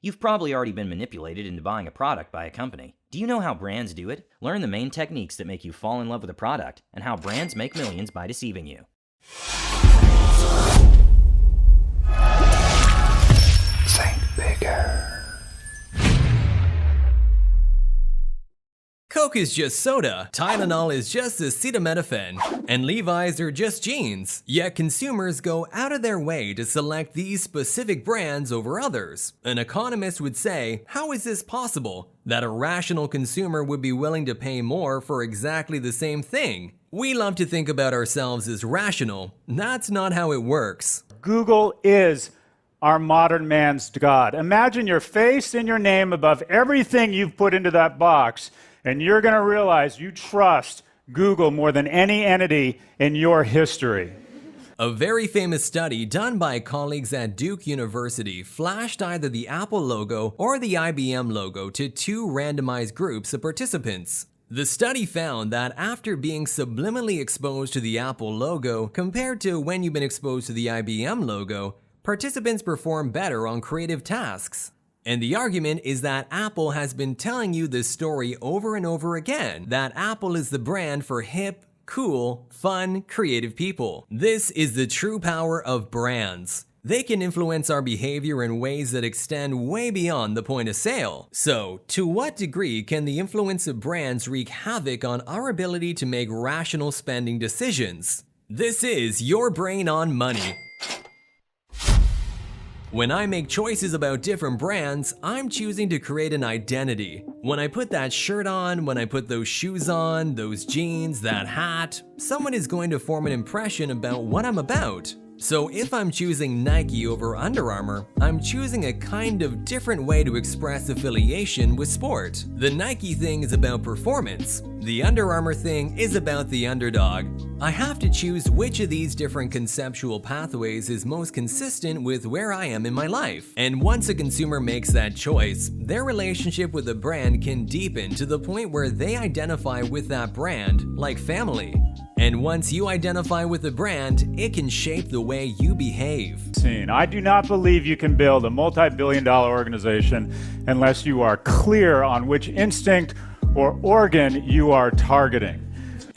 You've probably already been manipulated into buying a product by a company. Do you know how brands do it? Learn the main techniques that make you fall in love with a product and how brands make millions by deceiving you. Think bigger. Coke is just soda, Tylenol is just acetaminophen, and Levi's are just jeans. Yet consumers go out of their way to select these specific brands over others. An economist would say, how is this possible? That a rational consumer would be willing to pay more for exactly the same thing? We love to think about ourselves as rational. That's not how it works. Google is our modern man's God. Imagine your face and your name above everything you've put into that box, and you're going to realize you trust Google more than any entity in your history. A very famous study done by colleagues at Duke University flashed either the Apple logo or the IBM logo to two randomized groups of participants. The study found that after being subliminally exposed to the Apple logo compared to when you've been exposed to the IBM logo, participants perform better on creative tasks. And the argument is that Apple has been telling you this story over and over again, that Apple is the brand for hip, cool, fun, creative people. This is the true power of brands. They can influence our behavior in ways that extend way beyond the point of sale. So, to what degree can the influence of brands wreak havoc on our ability to make rational spending decisions? This is Your Brain on Money. When I make choices about different brands, I'm choosing to create an identity. When I put that shirt on, when I put those shoes on, those jeans, that hat, someone is going to form an impression about what I'm about. So if I'm choosing Nike over Under Armour, I'm choosing a kind of different way to express affiliation with sport. The Nike thing is about performance. The Under Armour thing is about the underdog. I have to choose which of these different conceptual pathways is most consistent with where I am in my life. And once a consumer makes that choice, their relationship with a brand can deepen to the point where they identify with that brand like family. And once you identify with the brand, it can shape the way you behave. I do not believe you can build a multi-billion-dollar organization unless you are clear on which instinct or organ you are targeting.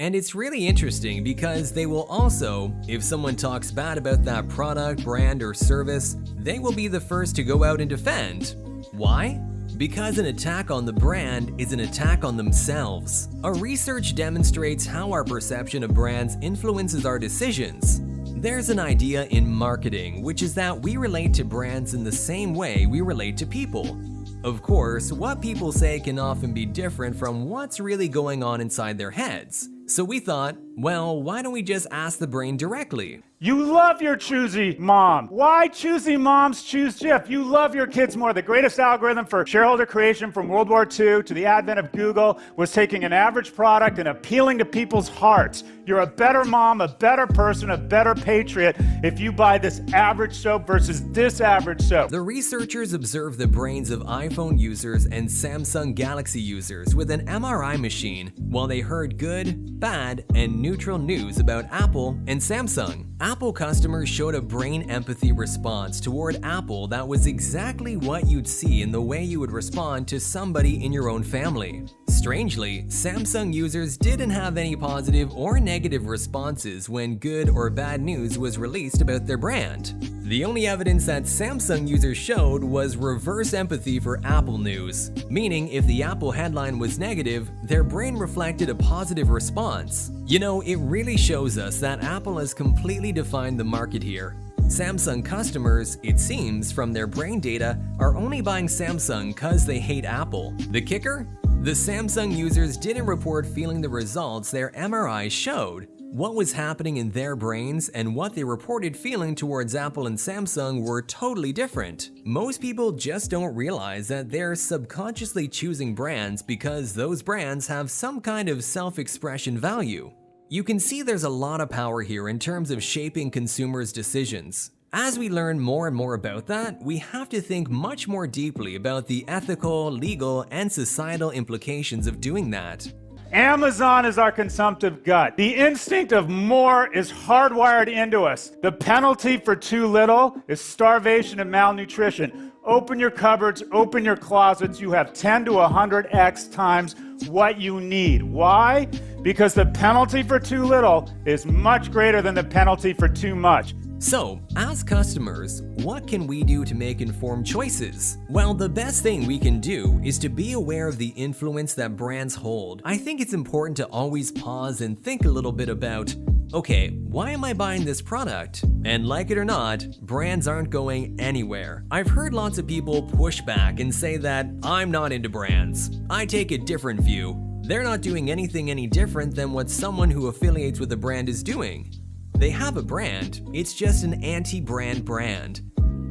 And it's really interesting because they will also, if someone talks bad about that product, brand, or service, they will be the first to go out and defend. Why? Because an attack on the brand is an attack on themselves. Our research demonstrates how our perception of brands influences our decisions. There's an idea in marketing, which is that we relate to brands in the same way we relate to people. Of course, what people say can often be different from what's really going on inside their heads. So we thought, well, why don't we just ask the brain directly? You love your choosy mom. Why choosy moms choose Jif? You love your kids more. The greatest algorithm for shareholder creation from World War II to the advent of Google was taking an average product and appealing to people's hearts. You're a better mom, a better person, a better patriot if you buy this average soap versus this average soap. The researchers observed the brains of iPhone users and Samsung Galaxy users with an MRI machine while they heard good, bad, and neutral news about Apple and Samsung. Apple customers showed a brain empathy response toward Apple that was exactly what you'd see in the way you would respond to somebody in your own family. Strangely, Samsung users didn't have any positive or negative responses when good or bad news was released about their brand. The only evidence that Samsung users showed was reverse empathy for Apple news, meaning if the Apple headline was negative, their brain reflected a positive response. You know, it really shows us that Apple has completely defined the market here. Samsung customers, it seems from their brain data, are only buying Samsung cause they hate Apple. The kicker? The Samsung users didn't report feeling the results their MRIs showed. What was happening in their brains and what they reported feeling towards Apple and Samsung were totally different. Most people just don't realize that they're subconsciously choosing brands because those brands have some kind of self-expression value. You can see there's a lot of power here in terms of shaping consumers' decisions. As we learn more and more about that, we have to think much more deeply about the ethical, legal, and societal implications of doing that. Amazon is our consumptive gut. The instinct of more is hardwired into us. The penalty for too little is starvation and malnutrition. open your cupboards, open your closets. You have 10 to 100x times what you need. Why? Because the penalty for too little is much greater than the penalty for too much. So, as customers, what can we do to make informed choices? Well, the best thing we can do is to be aware of the influence that brands hold. I think it's important to always pause and think a little bit about, okay, why am I buying this product? And like it or not, brands aren't going anywhere. I've heard lots of people push back and say that I'm not into brands. I take a different view. They're not doing anything any different than what someone who affiliates with a brand is doing. They have a brand, it's just an anti-brand brand.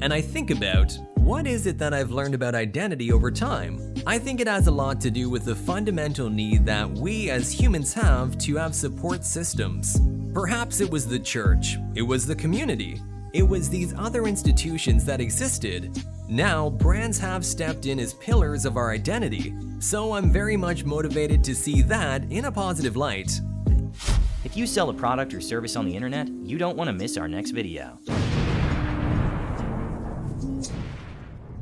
And I think about, what is it that I've learned about identity over time? I think it has a lot to do with the fundamental need that we as humans have to have support systems. Perhaps it was the church, it was the community, it was these other institutions that existed. Now, brands have stepped in as pillars of our identity, so I'm very much motivated to see that in a positive light. If you sell a product or service on the internet, you don't want to miss our next video.